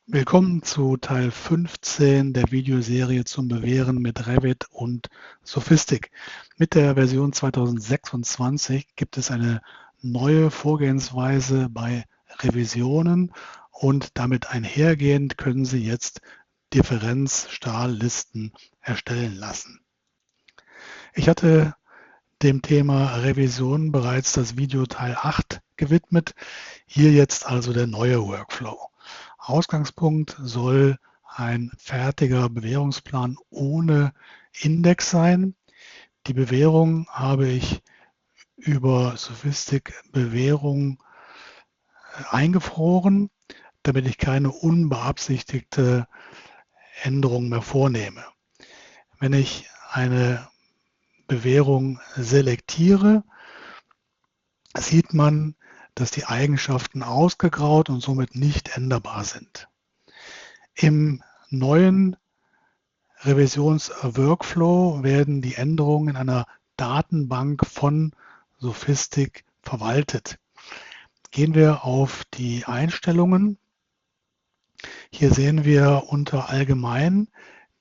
Willkommen zu Teil 15 der Videoserie zum Bewähren mit Revit und Sophistic. Mit der Version 2026 gibt es eine neue Vorgehensweise bei Revisionen und damit einhergehend können Sie jetzt Differenzstahllisten erstellen lassen. Ich hatte dem Thema Revision bereits das Video Teil 8 gewidmet. Hier jetzt also der neue Workflow. Ausgangspunkt soll ein fertiger Bewährungsplan ohne Index sein. Die Bewährung habe ich über Sophistic Bewährung eingefroren, damit ich keine unbeabsichtigte Änderung mehr vornehme. Wenn ich eine Bewährung selektiere, sieht man, dass die Eigenschaften ausgegraut und somit nicht änderbar sind. Im neuen Revisionsworkflow werden die Änderungen in einer Datenbank von Sophistic verwaltet. Gehen wir auf die Einstellungen. Hier sehen wir unter Allgemein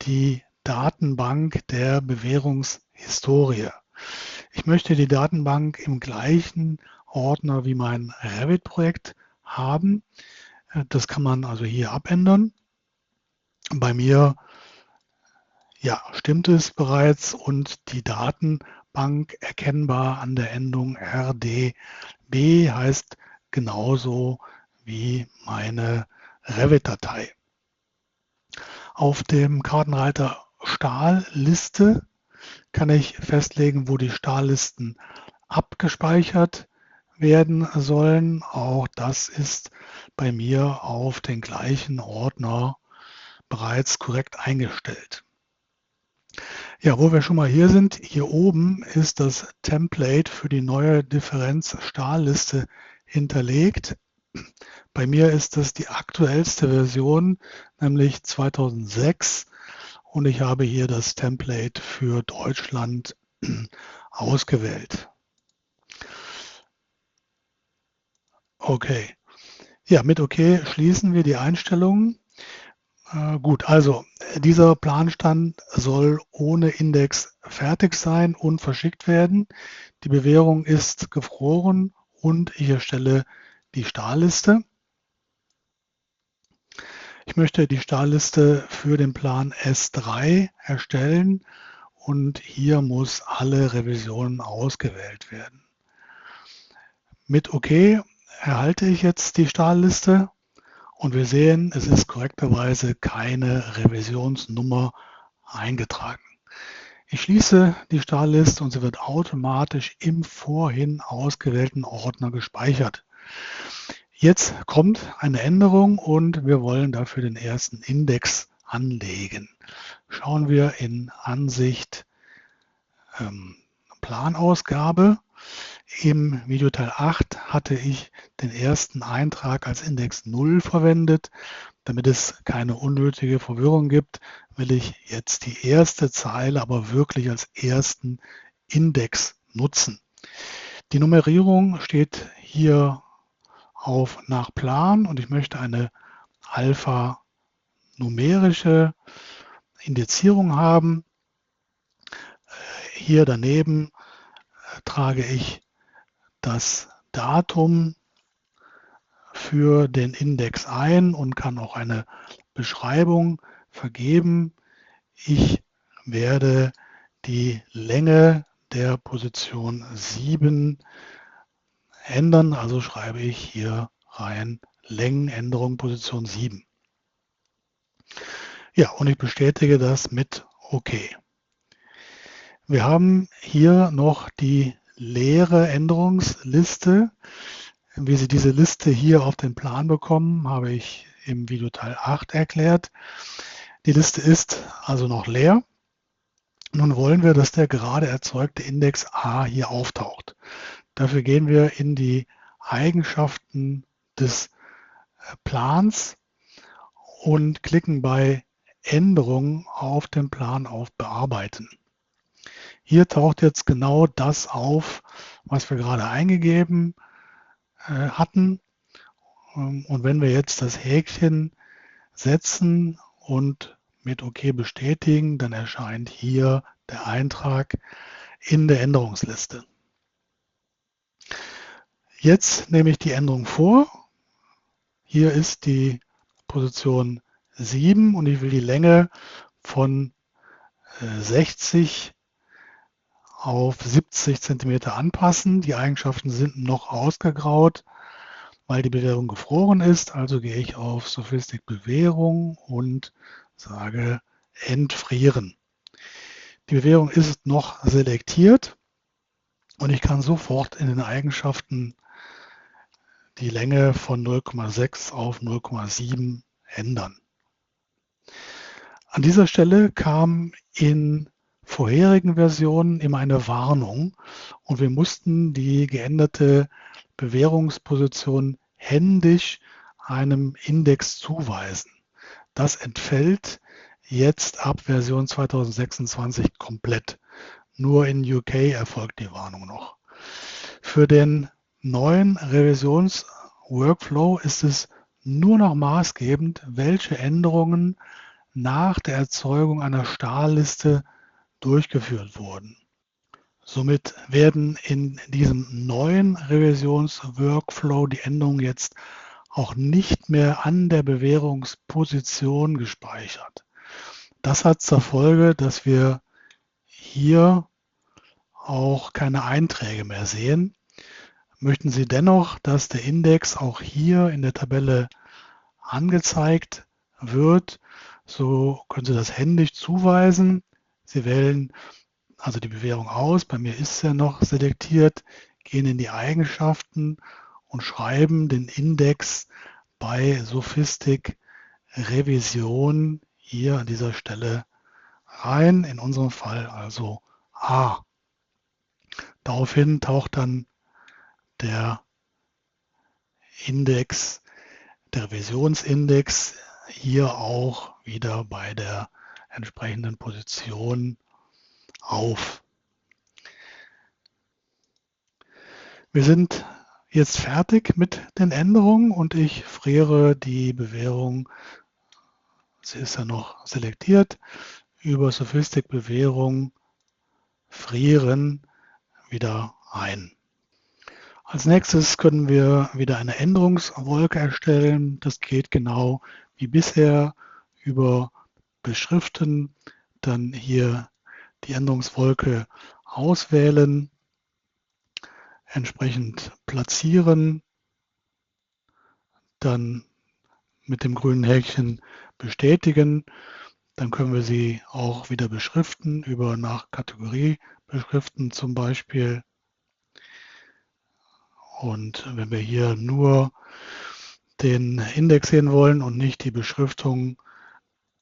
die Datenbank der Bewährungshistorie. Ich möchte die Datenbank im gleichen Ordner wie mein Revit-Projekt haben. Das kann man also hier abändern. Bei mir stimmt es bereits und die Datenbank erkennbar an der Endung RDB heißt genauso wie meine Revit-Datei. Auf dem Kartenreiter Stahlliste kann ich festlegen, wo die Stahllisten abgespeichert werden sollen. Auch das ist bei mir auf den gleichen Ordner bereits korrekt eingestellt. Ja, wo wir schon mal hier sind, hier oben ist das Template für die neue Differenz-Stahlliste hinterlegt. Bei mir ist das die aktuellste Version, nämlich 2006. Und ich habe hier das Template für Deutschland ausgewählt. Okay. Ja, mit OK schließen wir die Einstellungen. Gut, also dieser Planstand soll ohne Index fertig sein und verschickt werden. Die Bewährung ist gefroren und ich erstelle die Stahlliste. Ich möchte die Stahlliste für den Plan S3 erstellen und hier muss alle Revisionen ausgewählt werden. Mit OK erhalte ich jetzt die Stahlliste und wir sehen, es ist korrekterweise keine Revisionsnummer eingetragen. Ich schließe die Stahlliste und sie wird automatisch im vorhin ausgewählten Ordner gespeichert. Jetzt kommt eine Änderung und wir wollen dafür den ersten Index anlegen. Schauen wir in Ansicht Planausgabe. Im Videoteil 8 hatte ich den ersten Eintrag als Index 0 verwendet. Damit es keine unnötige Verwirrung gibt, will ich jetzt die erste Zeile aber wirklich als ersten Index nutzen. Die Nummerierung steht hier auf nach Plan und ich möchte eine alphanumerische Indizierung haben. Hier daneben trage ich das Datum für den Index ein und kann auch eine Beschreibung vergeben. Ich werde die Länge der Position 7 ändern, also schreibe ich hier rein Längenänderung Position 7. Ja, und ich bestätige das mit OK. Wir haben hier noch die leere Änderungsliste. Wie Sie diese Liste hier auf den Plan bekommen, habe ich im Videoteil 8 erklärt. Die Liste ist also noch leer. Nun wollen wir, dass der gerade erzeugte Index A hier auftaucht. Dafür gehen wir in die Eigenschaften des Plans und klicken bei Änderungen auf dem Plan auf Bearbeiten. Hier taucht jetzt genau das auf, was wir gerade eingegeben hatten. Und wenn wir jetzt das Häkchen setzen und mit OK bestätigen, dann erscheint hier der Eintrag in der Änderungsliste. Jetzt nehme ich die Änderung vor. Hier ist die Position 7 und ich will die Länge von 60 auf 70 cm anpassen. Die Eigenschaften sind noch ausgegraut, weil die Bewährung gefroren ist. Also gehe ich auf Sophistic Bewährung und sage Entfrieren. Die Bewährung ist noch selektiert und ich kann sofort in den Eigenschaften die Länge von 0,6 auf 0,7 ändern. An dieser Stelle kam in vorherigen Versionen immer eine Warnung und wir mussten die geänderte Bewährungsposition händisch einem Index zuweisen. Das entfällt jetzt ab Version 2026 komplett. Nur in UK erfolgt die Warnung noch. Für den neuen Revisionsworkflow ist es nur noch maßgebend, welche Änderungen nach der Erzeugung einer Stahlliste durchgeführt wurden. Somit werden in diesem neuen Revisionsworkflow die Änderungen jetzt auch nicht mehr an der Bewährungsposition gespeichert. Das hat zur Folge, dass wir hier auch keine Einträge mehr sehen. Möchten Sie dennoch, dass der Index auch hier in der Tabelle angezeigt wird, so können Sie das händisch zuweisen. Sie wählen also die Bewährung aus. Bei mir ist er noch selektiert, gehen in die Eigenschaften und schreiben den Index bei Sophistic Revision hier an dieser Stelle rein. In unserem Fall also A. Daraufhin taucht dann der Index, der Revisionsindex hier auch wieder bei der entsprechenden Position auf. Wir sind jetzt fertig mit den Änderungen und ich friere die Bewährung, sie ist ja noch selektiert, über Sophistic Bewährung frieren wieder ein. Als nächstes können wir wieder eine Änderungswolke erstellen. Das geht genau wie bisher über Beschriften, dann hier die Änderungswolke auswählen, entsprechend platzieren, dann mit dem grünen Häkchen bestätigen. Dann können wir sie auch wieder beschriften, über nach Kategorie beschriften zum Beispiel. Und wenn wir hier nur den Index sehen wollen und nicht die Beschriftung,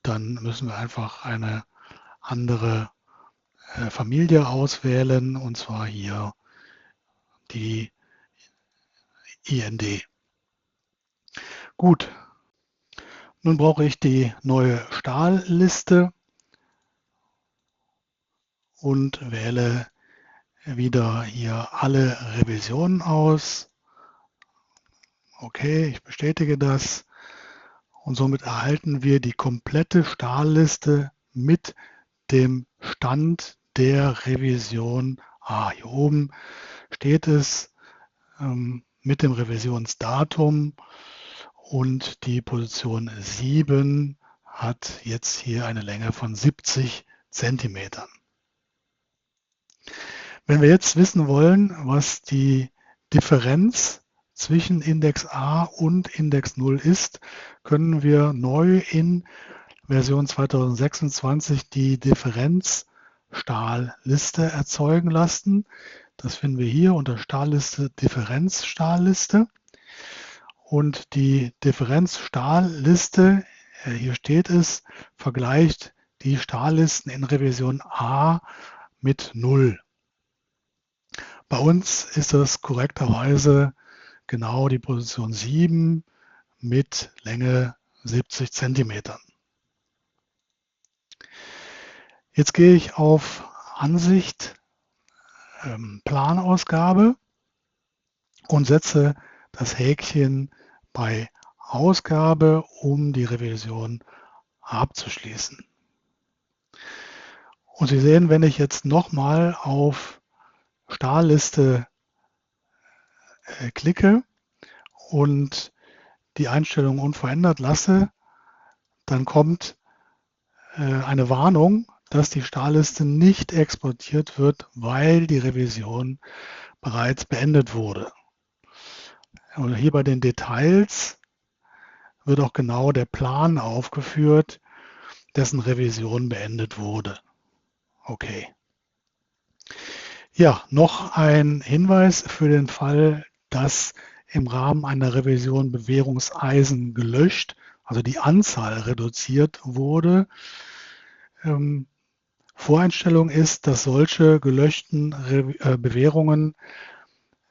dann müssen wir einfach eine andere Familie auswählen, und zwar hier die IND. Gut, nun brauche ich die neue Stahlliste und wähle wieder hier alle Revisionen aus. Okay, ich bestätige das. Und somit erhalten wir die komplette Stahlliste mit dem Stand der Revision A. Hier oben steht es mit dem Revisionsdatum und die Position 7 hat jetzt hier eine Länge von 70 Zentimetern. Wenn wir jetzt wissen wollen, was die Differenz zwischen Index A und Index 0 ist, können wir neu in Version 2026 die Differenzstahlliste erzeugen lassen. Das finden wir hier unter Stahlliste, Differenzstahlliste. Und die Differenzstahlliste, hier steht es, vergleicht die Stahllisten in Revision A mit 0. Bei uns ist das korrekterweise genau die Position 7 mit Länge 70 Zentimetern. Jetzt gehe ich auf Ansicht, Planausgabe und setze das Häkchen bei Ausgabe, um die Revision abzuschließen. Und Sie sehen, wenn ich jetzt nochmal auf Starliste klicke und die Einstellung unverändert lasse, dann kommt eine Warnung, dass die Starliste nicht exportiert wird, weil die Revision bereits beendet wurde. Und hier bei den Details wird auch genau der Plan aufgeführt, dessen Revision beendet wurde. Okay. Ja, noch ein Hinweis für den Fall, dass im Rahmen einer Revision Bewährungseisen gelöscht, also die Anzahl reduziert wurde. Voreinstellung ist, dass solche gelöschten Bewährungen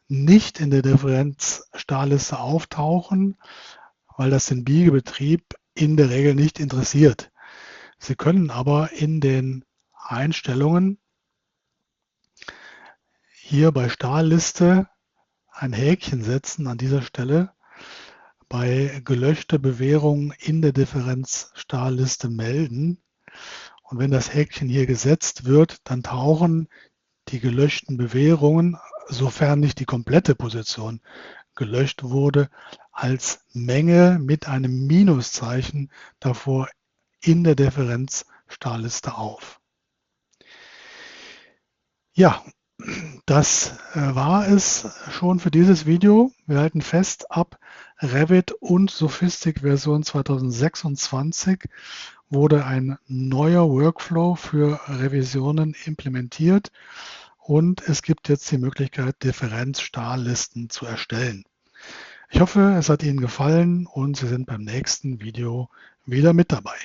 nicht in der Differenzstarliste auftauchen, weil das den Biegebetrieb in der Regel nicht interessiert. Sie können aber in den Einstellungen hier bei Starliste ein Häkchen setzen an dieser Stelle, bei gelöschte Bewährungen in der Differenzstarliste melden. Und wenn das Häkchen hier gesetzt wird, dann tauchen die gelöschten Bewährungen, sofern nicht die komplette Position gelöscht wurde, als Menge mit einem Minuszeichen davor in der Differenzstarliste auf. Ja, das war es schon für dieses Video. Wir halten fest, ab Revit und Sophistic Version 2026 wurde ein neuer Workflow für Revisionen implementiert und es gibt jetzt die Möglichkeit, Differenzstarlisten zu erstellen. Ich hoffe, es hat Ihnen gefallen und Sie sind beim nächsten Video wieder mit dabei.